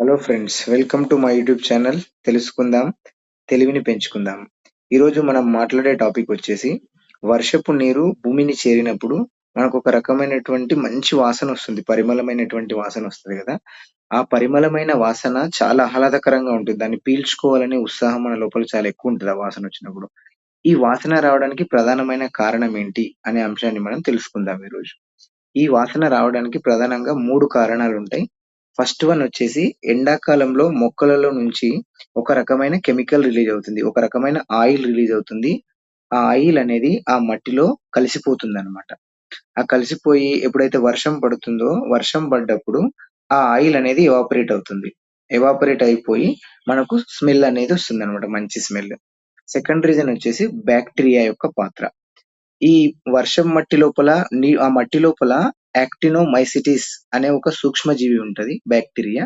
Hello friends, welcome to my YouTube channel. తెలుసుకుందాం, తెలివిని పెంచుకుందాం. ఈరోజు మనం మాట్లాడే టాపిక్ వచ్చేసి వర్షపు నీరు భూమిని చేరినప్పుడు మనకు ఒక రకమైనటువంటి మంచి వాసన వస్తుంది. పరిమళమైనటువంటి వాసన వస్తుంది కదా! ఆ పరిమళమైన వాసన చాలా ఆహ్లాదకరంగా ఉంటుంది. దాన్ని పీల్చుకోవాలనే ఉత్సాహం మన లోపల చాలా ఎక్కువ ఉంటుంది ఆ వాసన వచ్చినప్పుడు. ఈ వాసన రావడానికి ప్రధానమైన కారణం ఏంటి అనే అంశాన్ని మనం తెలుసుకుందాం ఈరోజు. ఈ వాసన రావడానికి ప్రధానంగా 3 కారణాలుంటాయి. ఫస్ట్ వన్ వచ్చేసి ఎండాకాలంలో మొక్కలలో నుంచి ఒక రకమైన కెమికల్ రిలీజ్ అవుతుంది. ఒక రకమైన ఆయిల్ రిలీజ్ అవుతుంది. ఆ ఆయిల్ అనేది ఆ మట్టిలో కలిసిపోతుందనమాట. ఆ కలిసిపోయి ఎప్పుడైతే వర్షం పడుతుందో, వర్షం పడ్డప్పుడు ఆ ఆయిల్ అనేది ఎవాపరేట్ అవుతుంది. ఎవాపరేట్ అయిపోయి మనకు స్మెల్ అనేది వస్తుందనమాట. మంచి స్మెల్. సెకండ్ రీజన్ వచ్చేసి బాక్టీరియా యొక్క పాత్ర. ఈ వర్షం మట్టి లోపల ఆ మట్టి లోపల యాక్టినోమైసిటిస్ అనే ఒక సూక్ష్మజీవి ఉంటది. బాక్టీరియా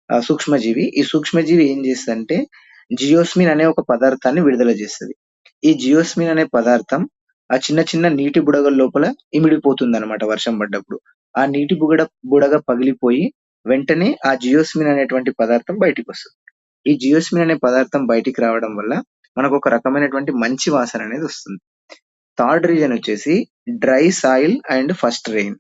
సూక్ష్మజీవి. ఈ సూక్ష్మజీవి ఏం చేస్తదంటే జియోస్మిన్ అనే ఒక పదార్థాన్ని విడుదల చేస్తది. ఈ జియోస్మిన్ అనే పదార్థం ఆ చిన్న చిన్న నీటి బుడగల లోపల ఇమిడిపోతుందన్నమాట వర్షం పడ్డప్పుడు. ఆ నీటి బుడగ పగిలిపోయి వెంటనే ఆ జియోస్మిన్ అనేటువంటి పదార్థం బయటికొస్తది. ఈ జియోస్మిన్ అనే పదార్థం బయటికి రావడం వల్ల మనకొక రకమైనటువంటి మంచి వాసన అనేది వస్తుంది. థర్డ్ రీజన్ వచ్చేసి dry soil and first rain.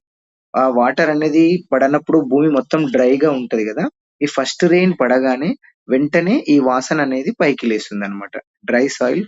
ఆ వాటర్ అనేది పడనప్పుడు భూమి మొత్తం డ్రైగా ఉంటది గదా! ఈ ఫస్ట్ రెయిన్ పడగానే వెంటనే ఈ వాసన అనేది పైకి లేస్తుందన్నమాట. Dry soil